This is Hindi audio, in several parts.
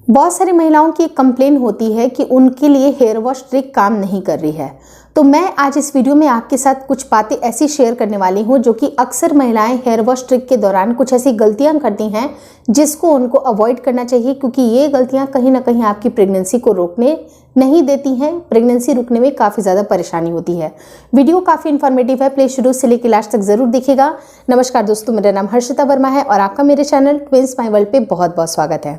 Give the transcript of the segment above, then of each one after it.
बहुत सारी महिलाओं की कंप्लेन होती है कि उनके लिए हेयर वॉश ट्रिक काम नहीं कर रही है। तो मैं आज इस वीडियो में आपके साथ कुछ बातें ऐसी शेयर करने वाली हूं जो कि अक्सर महिलाएं हेयर वॉश ट्रिक के दौरान कुछ ऐसी गलतियां करती हैं जिसको उनको अवॉइड करना चाहिए, क्योंकि ये गलतियां कहीं ना कहीं आपकी प्रेगनेंसी को रोकने नहीं देती हैं। प्रेगनेंसी रुकने में काफ़ी ज़्यादा परेशानी होती है। वीडियो काफ़ी इन्फॉर्मेटिव है, प्लीज़ शुरू से लेकर लास्ट तक ज़रूर देखिएगा। नमस्कार दोस्तों, मेरा नाम हर्षिता वर्मा है और आपका मेरे चैनल ट्विंस माय वर्ल्ड पे बहुत बहुत स्वागत है।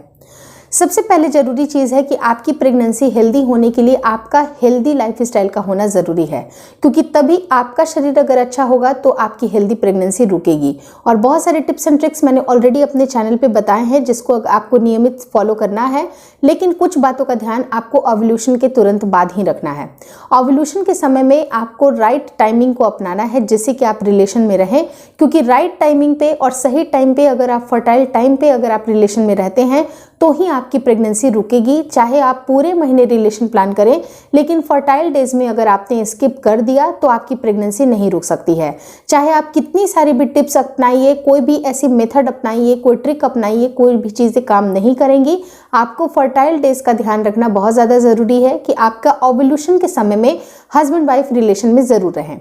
सबसे पहले ज़रूरी चीज़ है कि आपकी प्रेगनेंसी हेल्दी होने के लिए आपका हेल्दी लाइफस्टाइल का होना ज़रूरी है, क्योंकि तभी आपका शरीर अगर अच्छा होगा तो आपकी हेल्दी प्रेगनेंसी रुकेगी। और बहुत सारे टिप्स एंड ट्रिक्स मैंने ऑलरेडी अपने चैनल पे बताए हैं जिसको आपको नियमित फॉलो करना है, लेकिन कुछ बातों का ध्यान आपको ओव्यूलेशन के तुरंत बाद ही रखना है। ओव्यूलेशन के समय में आपको राइट टाइमिंग को अपनाना है जिससे कि आप रिलेशन में रहें, क्योंकि राइट टाइमिंग पे और सही टाइम पे अगर आप फर्टाइल टाइम पे अगर आप रिलेशन में रहते हैं तो ही आपकी प्रेगनेंसी रुकेगी। चाहे आप पूरे महीने रिलेशन प्लान करें, लेकिन फर्टाइल डेज में अगर आपने स्किप कर दिया तो आपकी प्रेगनेंसी नहीं रुक सकती है। चाहे आप कितनी सारी भी टिप्स अपनाइए, कोई भी ऐसी मेथड अपनाइए, कोई ट्रिक अपनाइए, कोई भी चीज़ें काम नहीं करेंगी। आपको फर्टाइल डेज का ध्यान रखना बहुत ज़्यादा ज़रूरी है कि आपका ओव्यूलेशन के समय में हस्बैंड वाइफ रिलेशन में ज़रूर रहें।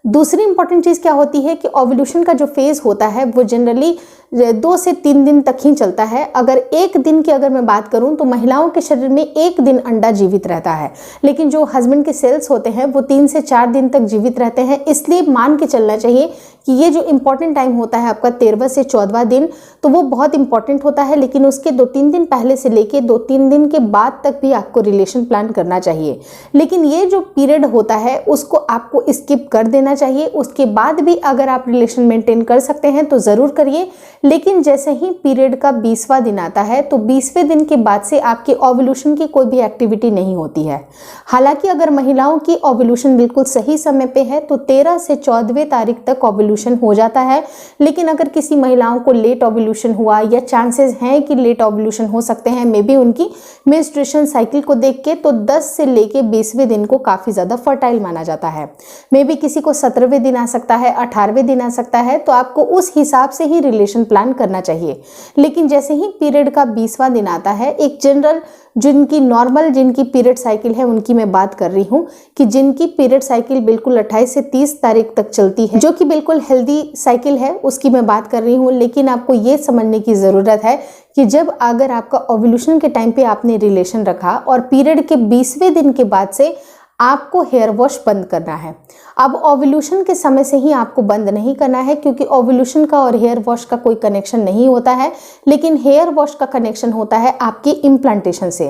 दूसरी इंपॉर्टेंट चीज़ क्या होती है कि ओव्यूलेशन का जो फेज़ होता है वो जनरली 2 से 3 दिन तक ही चलता है। अगर एक दिन की अगर मैं बात करूं तो महिलाओं के शरीर में एक दिन अंडा जीवित रहता है, लेकिन जो हस्बैंड के सेल्स होते हैं वो 3 से 4 दिन तक जीवित रहते हैं। इसलिए मान के चलना चाहिए कि ये जो इंपॉर्टेंट टाइम होता है आपका 13वां से 14वां दिन, तो वो बहुत इंपॉर्टेंट होता है, लेकिन उसके 2-3 दिन पहले से लेके 2-3 दिन के बाद तक भी आपको रिलेशन प्लान करना चाहिए। लेकिन ये जो पीरियड होता है उसको आपको स्किप कर देना चाहिए। उसके बाद भी अगर आप रिलेशन मेंटेन कर सकते हैं तो ज़रूर करिए, लेकिन जैसे ही पीरियड का 20वां दिन आता है तो 20वें दिन के बाद से आपके ओव्यूलेशन की कोई भी एक्टिविटी नहीं होती है। हालांकि अगर महिलाओं की ओव्यूलेशन बिल्कुल सही समय पे है तो 13 से 14वें तारीख तक ओव्यूलेशन हो जाता है, लेकिन अगर किसी महिलाओं को लेट ओव्यूलेशन हुआ या चांसेस हैं कि लेट ओव्यूलेशन हो सकते हैं मे बी उनकी मेंस्ट्रुएशन साइकिल को देख के, तो 10 से लेके 20वें दिन को काफ़ी ज़्यादा फर्टाइल माना जाता है। मे बी किसी को 17वें दिन आ सकता है, 18वें दिन आ सकता है, तो आपको उस हिसाब से ही रिलेशन प्लान करना चाहिए। लेकिन जैसे ही पीरियड का 20वां दिन आता है, एक जनरल जिनकी नॉर्मल जिनकी पीरियड साइकिल है उनकी मैं बात कर रही हूँ कि जिनकी पीरियड साइकिल बिल्कुल 28 से 30 तारीख तक चलती है, जो कि बिल्कुल हेल्दी साइकिल है, उसकी मैं बात कर रही हूँ। लेकिन आपको ये समझने की ज़रूरत है कि जब अगर आपका ओव्यूलेशन के टाइम पे आपने रिलेशन रखा और पीरियड के 20वें दिन के बाद से आपको हेयर वॉश बंद करना है। अब ओव्यूलेशन के समय से ही आपको बंद नहीं करना है, क्योंकि ओव्यूलेशन का और हेयर वॉश का कोई कनेक्शन नहीं होता है, लेकिन हेयर वॉश का कनेक्शन होता है आपकी इम्प्लांटेशन से।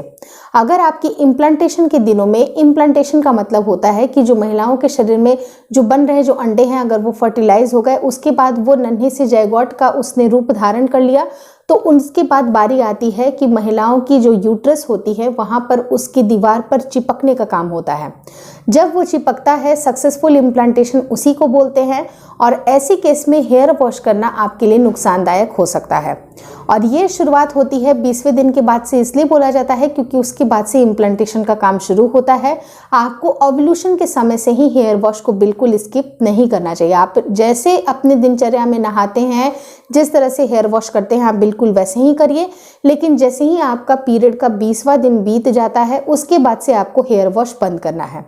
अगर आपकी इम्प्लांटेशन के दिनों में, इम्प्लांटेशन का मतलब होता है कि जो महिलाओं के शरीर में जो बन रहे जो अंडे हैं अगर वो फर्टिलाइज हो गए, उसके बाद वो नन्हे से जायगोट का उसने रूप धारण कर लिया, तो उसके बाद बारी आती है कि महिलाओं की जो यूट्रस होती है वहाँ पर उसकी दीवार पर चिपकने का काम होता है। जब वो चिपकता है, सक्सेसफुल इम्प्लांटेशन उसी को बोलते हैं, और ऐसी केस में हेयर वॉश करना आपके लिए नुकसानदायक हो सकता है। और ये शुरुआत होती है 20वें दिन के बाद से, इसलिए बोला जाता है क्योंकि उसके बाद से इम्प्लांटेशन का काम शुरू होता है। आपको ओव्यूलेशन के समय से ही हेयर वॉश को बिल्कुल स्किप नहीं करना चाहिए। आप जैसे अपने दिनचर्या में नहाते हैं, जिस तरह से हेयर वॉश करते हैं, आप बिल्कुल वैसे ही करिए। लेकिन जैसे ही आपका पीरियड का 20वां दिन बीत जाता है उसके बाद से आपको हेयर वॉश बंद करना है।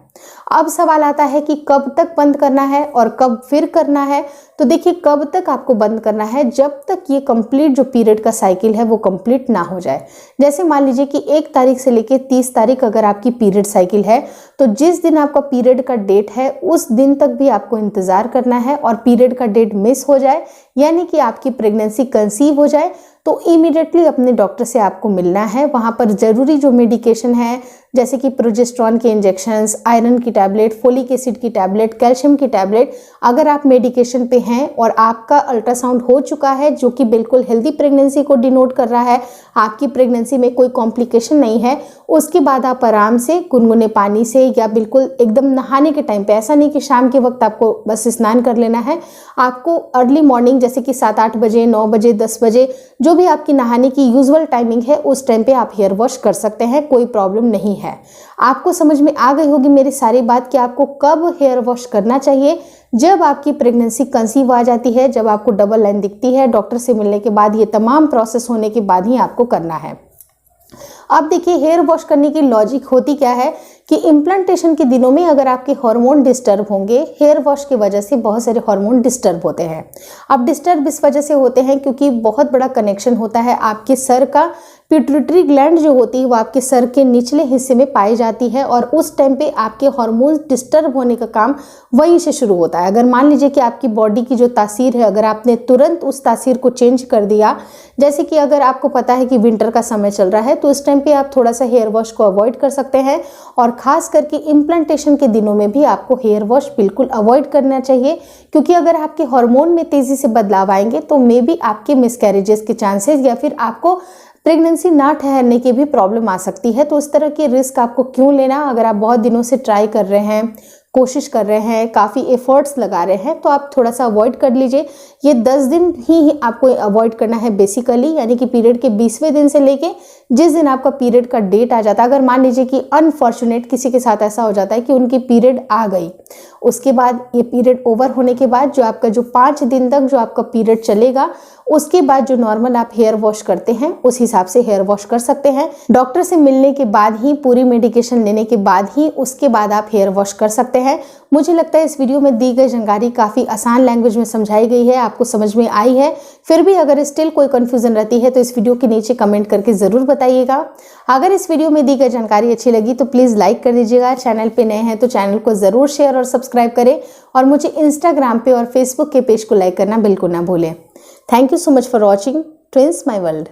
अब सवाल आता है कि कब तक बंद करना है और कब फिर करना है। तो देखिए, कब तक आपको बंद करना है, जब तक ये कंप्लीट जो पीरियड का साइकिल है वो कंप्लीट ना हो जाए। जैसे मान लीजिए कि 1 तारीख से लेके 30 तारीख अगर आपकी पीरियड साइकिल है, तो जिस दिन आपका पीरियड का डेट है उस दिन तक भी आपको इंतजार करना है। और पीरियड का डेट मिस हो जाए, यानी कि आपकी प्रेगनेंसी कंसीव हो जाए, तो इमीडिएटली अपने डॉक्टर से आपको मिलना है। वहाँ पर ज़रूरी जो मेडिकेशन है, जैसे कि प्रोजेस्टेरॉन के इंजेक्शंस, आयरन की टैबलेट, फोलिक एसिड की टैबलेट, कैल्शियम की टैबलेट, अगर आप मेडिकेशन पे हैं और आपका अल्ट्रासाउंड हो चुका है जो कि बिल्कुल हेल्दी प्रेगनेंसी को डिनोट कर रहा है, आपकी प्रेगनेंसी में कोई कॉम्प्लिकेशन नहीं है, उसके बाद आप आराम से गुनगुने पानी से या बिल्कुल एकदम नहाने के टाइम पे, ऐसा नहीं कि शाम के वक्त आपको बस स्नान कर लेना है, आपको अर्ली मॉर्निंग जैसे कि 7-8 बजे, 9 बजे, 10 बजे, जो भी आपकी नहाने की यूजुअल टाइमिंग है उस टाइम पे आप हेयर वॉश कर सकते हैं, कोई प्रॉब्लम नहीं है। आपको समझ में आ गई होगी मेरी सारी बात कि आपको कब हेयर वॉश करना चाहिए। जब आपकी प्रेगनेंसी कंसीव आ जाती है, जब आपको डबल लाइन दिखती है, डॉक्टर से मिलने के बाद, ये तमाम प्रोसेस होने के बाद ही आपको करना है। अब देखिए हेयर वॉश करने की लॉजिक होती क्या है कि इम्प्लांटेशन के दिनों में अगर आपके हार्मोन डिस्टर्ब होंगे, हेयर वॉश की वजह से बहुत सारे हार्मोन डिस्टर्ब होते हैं। अब डिस्टर्ब इस वजह से होते हैं क्योंकि बहुत बड़ा कनेक्शन होता है आपके सर का। पिट्यूटरी ग्लैंड जो होती है वो आपके सर के निचले हिस्से में पाई जाती है और उस टाइम पे आपके हार्मोन्स डिस्टर्ब होने का काम वहीं से शुरू होता है। अगर मान लीजिए कि आपकी बॉडी की जो तासीर है, अगर आपने तुरंत उस तासीर को चेंज कर दिया, जैसे कि अगर आपको पता है कि विंटर का समय चल रहा है तो उस टाइम पे आप थोड़ा सा हेयर वॉश को अवॉइड कर सकते हैं। और खास करके इम्प्लांटेशन के दिनों में भी आपको हेयर वॉश बिल्कुल अवॉइड करना चाहिए, क्योंकि अगर आपके हार्मोन में तेजी से बदलाव आएंगे तो मे बी आपके मिसकैरेजेस के चांसेस या फिर आपको प्रेगनेंसी ना ठहरने की भी प्रॉब्लम आ सकती है। तो उस तरह के रिस्क आपको क्यों लेना। अगर आप बहुत दिनों से ट्राई कर रहे हैं, कोशिश कर रहे हैं, काफ़ी एफर्ट्स लगा रहे हैं, तो आप थोड़ा सा अवॉइड कर लीजिए। ये 10 दिन ही आपको अवॉइड करना है बेसिकली, यानी कि पीरियड के 20वें दिन से लेके जिस दिन आपका पीरियड का डेट आ जाता है। अगर मान लीजिए कि अनफॉर्चुनेट किसी के साथ ऐसा हो जाता है कि उनकी पीरियड आ गई, उसके बाद ये पीरियड ओवर होने के बाद जो आपका जो 5 दिन तक जो आपका पीरियड चलेगा, उसके बाद जो नॉर्मल आप हेयर वॉश करते हैं उस हिसाब से हेयर वॉश कर सकते हैं। डॉक्टर से मिलने के बाद ही, पूरी मेडिकेशन लेने के बाद ही उसके बाद आप हेयर वॉश कर सकते हैं। मुझे लगता है इस वीडियो में दी गई जानकारी काफ़ी आसान लैंग्वेज में समझाई गई है, आपको समझ में आई है। फिर भी अगर स्टिल कोई कन्फ्यूजन रहती है तो इस वीडियो के नीचे कमेंट करके ज़रूर बताइएगा। अगर इस वीडियो में दी गई जानकारी अच्छी लगी तो प्लीज़ लाइक कर दीजिएगा। चैनल पे नए हैं तो चैनल को ज़रूर शेयर और सब्सक्राइब करें और मुझे इंस्टाग्राम पे और फेसबुक के पेज को लाइक करना बिल्कुल ना भूलें। Thank you so much for watching Twins My World.